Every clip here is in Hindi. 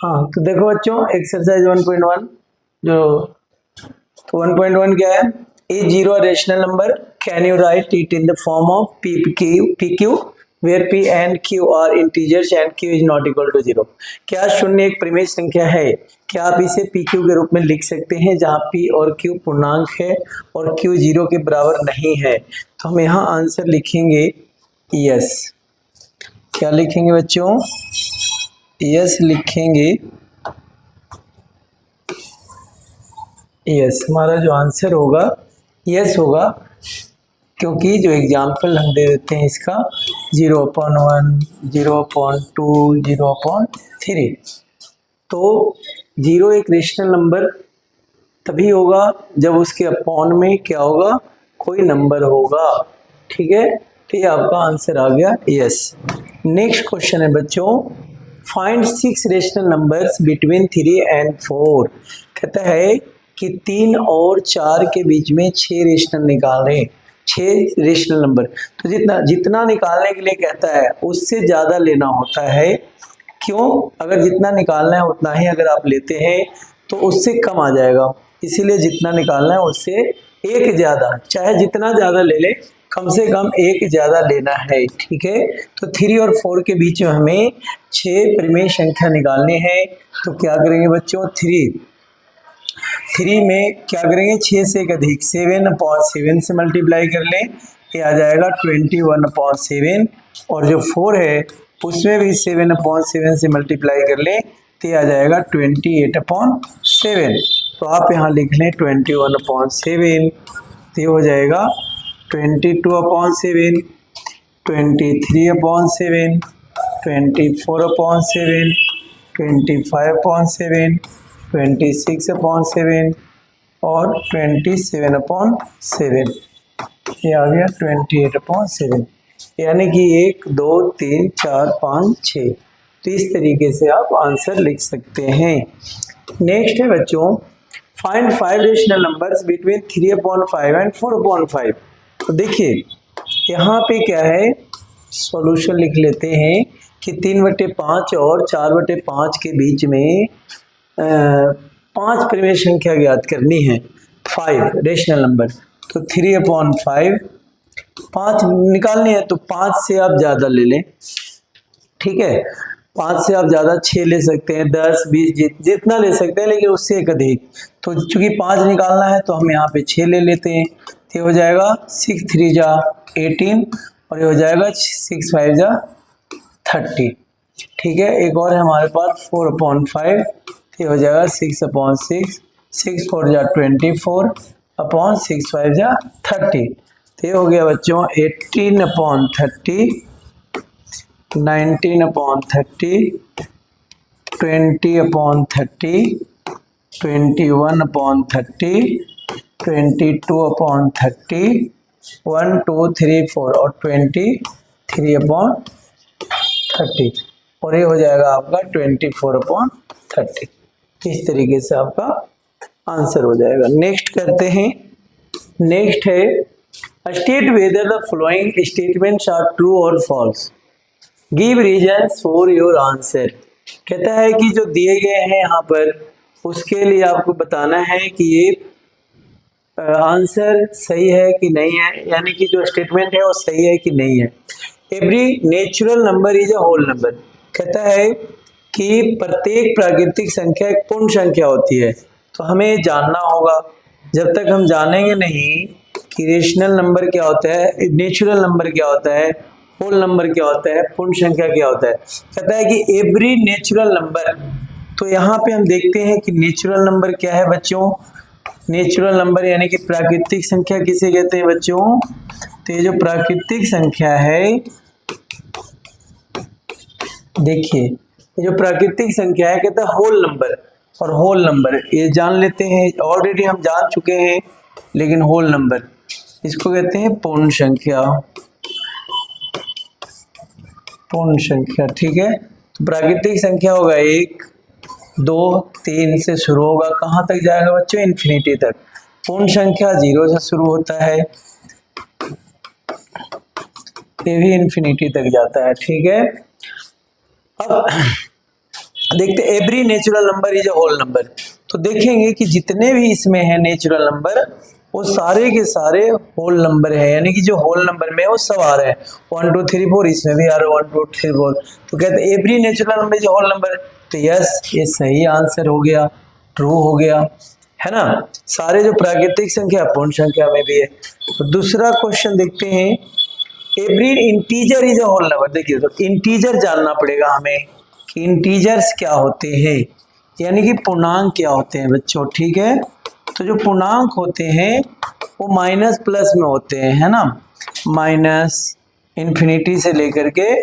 हाँ तो देखो बच्चों एक्सरसाइज 1.1 जो तो 1.1 क्या है, a zero rational number can you write it in the form of p q where p and q are integers and q is not equal to zero. क्या शून्य एक परिमेय संख्या है? क्या आप इसे पी क्यू के रूप में लिख सकते हैं जहाँ पी और क्यू पूर्णांक है और क्यू जीरो के बराबर नहीं है? तो हम यहाँ आंसर लिखेंगे यस। क्या लिखेंगे बच्चों? यस लिखेंगे। यस हमारा जो आंसर होगा यस होगा, क्योंकि जो एग्जाम्पल हम दे देते हैं इसका 0/1, 0/2, 0/3। तो जीरो एक रेशनल नंबर तभी होगा जब उसके अपॉन में क्या होगा, कोई नंबर होगा। ठीक है, तो ये आपका आंसर आ गया यस। नेक्स्ट क्वेश्चन है बच्चों, find 6 rational numbers between 3 and 4। कहता है कि 3 और 4 के बीच में 6 रेशनल निकालें, 6 रेशनल नंबर। तो जितना जितना निकालने के लिए कहता है उससे ज़्यादा लेना होता है। क्यों? अगर जितना निकालना है उतना ही अगर आप लेते हैं तो उससे कम आ जाएगा, इसीलिए जितना निकालना है उससे एक ज़्यादा, चाहे जितना ज़्यादा ले ले कम से कम एक ज़्यादा लेना है। ठीक है, तो 3 और 4 के बीच में हमें 6 परिमेय संख्या निकालनी है। तो क्या करेंगे बच्चों, 3 में क्या करेंगे, 6 से एक अधिक 7/7 से मल्टीप्लाई कर लें, ये आ जाएगा 21/7। और जो 4 है उसमें भी 7/7 से मल्टीप्लाई कर लें तो ये आ जाएगा 28/7। तो आप यहाँ लिख लें 21/7, तो ये हो जाएगा 22/7, 23/7, 24/7, 25/7, 26/7 और 27/7। ये आ गया 28/7। यानी कि 1 2 3 4 5 6। तो इस तरीके से आप आंसर लिख सकते हैं। नेक्स्ट है बच्चों, find 5 rational numbers between 3/5 and 4/5। तो देखिए यहाँ पे क्या है, सॉल्यूशन लिख लेते हैं कि 3/5 और 4/5 के बीच में 5 परिमेय संख्या ज्ञात करनी है, 5 रेशनल नंबर। तो 3/5 5 निकालनी है तो 5 से आप ज़्यादा ले लें। ठीक है, 5 से आप ज़्यादा 6 ले सकते हैं, 10 20 जितना ले सकते हैं, लेकिन उससे एक अधिक। तो चूंकि 5 निकालना है तो हम यहाँ पे 6 ले लेते हैं। ये हो जाएगा 6 3 जा 18 और ये हो जाएगा 6 5 जा 30। ठीक है, एक और है हमारे पास 4/5, ये हो जाएगा 6/6, 6 4 जा 24/6 5 जा 30। तो ये हो गया बच्चों 18/30, 19/30, 20/30, 21/30, 22/30, 1 2 3 4 और 23/30। और ये हो जाएगा आपका 24/30। इस तरीके से आपका आंसर हो जाएगा। नेक्स्ट करते हैं। नेक्स्ट है, state whether the following statements are true और false, give reasons for your answer. कहता है कि जो दिए गए हैं यहाँ पर उसके लिए आपको बताना है कि ये आंसर सही है कि नहीं है, यानी कि जो स्टेटमेंट है वो सही है कि नहीं है। Every natural number is a whole number. कहता है कि प्रत्येक प्राकृतिक संख्या एक पूर्ण संख्या होती है। तो हमें जानना होगा, जब तक हम जानेंगे नहीं कि रेशनल नंबर क्या होता है, नेचुरल नंबर क्या होता है, होल नंबर क्या होता है, पूर्ण संख्या क्या होता है। कहता है कि एवरी नेचुरल नंबर। तो यहाँ पे हम देखते हैं कि नेचुरल नंबर क्या है बच्चों। नेचुरल नंबर यानी कि प्राकृतिक संख्या किसे कहते हैं बच्चों? तो ये जो प्राकृतिक संख्या है, देखिए ये जो प्राकृतिक संख्या है कहता है होल नंबर। और होल नंबर ये जान लेते हैं, ऑलरेडी हम जान चुके हैं, लेकिन होल नंबर इसको कहते हैं पूर्ण संख्या। पूर्ण संख्या, ठीक है। तो प्राकृतिक संख्या होगा 1 2 3 से शुरू होगा, कहाँ तक जाएगा बच्चों? इन्फिनिटी तक। पूर्ण संख्या 0 से शुरू होता है, ये भी इन्फिनिटी तक जाता है। ठीक है, अब देखते every natural number is a whole number. तो देखेंगे कि जितने भी इसमें है नेचुरल नंबर वो सारे के सारे होल नंबर है, यानी कि जो होल नंबर में है वो सब आ रहे हैं। 1 2 3 4 इसमें भी आ रहा है 1 2 3 4। तो कहते हैं every natural number is a whole number. तो यस, ये सही आंसर हो गया, ट्रू हो गया, है ना। सारे जो प्राकृतिक संख्या पूर्ण संख्या में भी है। तो दूसरा क्वेश्चन देखते हैं, every integer is a whole number. देखिए तो इंटीजर जानना पड़ेगा हमें कि इंटीजर्स क्या होते हैं, यानी कि पूर्णांक क्या होते हैं बच्चों, ठीक है। तो जो पूर्णांक होते हैं वो माइनस प्लस में होते हैं, है ना। माइनस इन्फिनिटी से लेकर के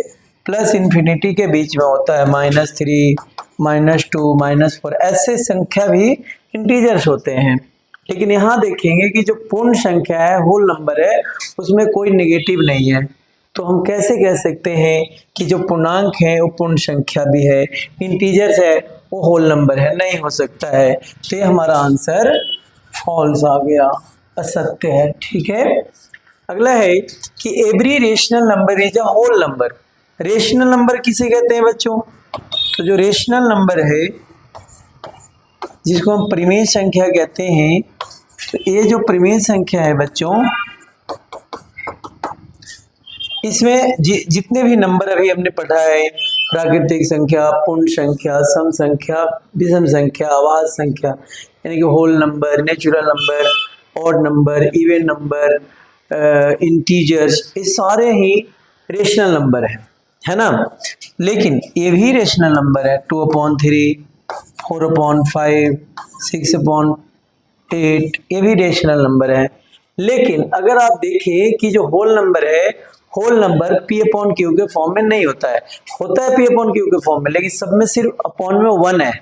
प्लस इन्फिनिटी के बीच में होता है, -3 -2 -4 ऐसे संख्या भी इंटीजर्स होते हैं। लेकिन यहाँ देखेंगे कि जो पूर्ण संख्या है, होल नंबर है, उसमें कोई नेगेटिव नहीं है। तो हम कैसे कह सकते हैं कि जो पूर्णांक है वो पूर्ण संख्या भी है, इंटीजर्स है वो होल नंबर है? नहीं हो सकता है। तो ये हमारा आंसर फॉल्स आ गया, असत्य है, ठीक है। अगला है कि every rational number is a whole number. Rational number किसे कहते हैं बच्चों? तो जो रेशनल नंबर है जिसको हम परिमेय संख्या कहते हैं, तो ये जो परिमेय संख्या है बच्चों, इसमें जितने भी नंबर अभी हमने पढ़ा है, प्राकृतिक संख्या, पूर्ण संख्या, सम संख्या, विषम संख्या, अभाज्य संख्या, यानी कि whole number, natural number, odd number, even number, integers, ये सारे ही रेशनल नंबर है ना। लेकिन ये भी रेशनल नंबर है, 2/3, 4/5, 6/8, ये भी रेशनल नंबर है। लेकिन अगर आप देखें कि जो होल नंबर है, होल नंबर P/Q के फॉर्म में नहीं होता है। होता है P/Q के फॉर्म में, लेकिन सब में सिर्फ अपॉन में 1 है।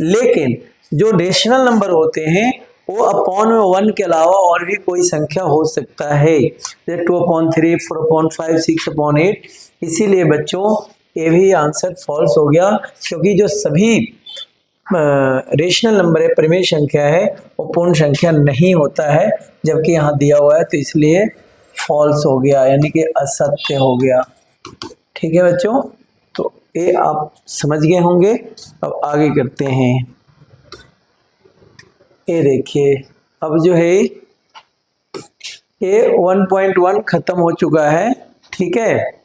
लेकिन जो रेशनल नंबर होते हैं वो अपॉन में 1 के अलावा और भी कोई संख्या हो सकता है, जैसे 2/3, 4/5, 6/8। इसीलिए बच्चों ये भी आंसर फॉल्स हो गया, क्योंकि जो सभी रेशनल नंबर है, परिमेय संख्या है, वो पूर्ण संख्या नहीं होता है, जबकि यहाँ दिया हुआ है, तो इसलिए फॉल्स हो गया, यानी कि असत्य हो गया, ठीक है बच्चों। तो ये आप समझ गए होंगे। अब आगे करते हैं। ये देखिए, अब जो है ये 1.1 खत्म हो चुका है, ठीक है।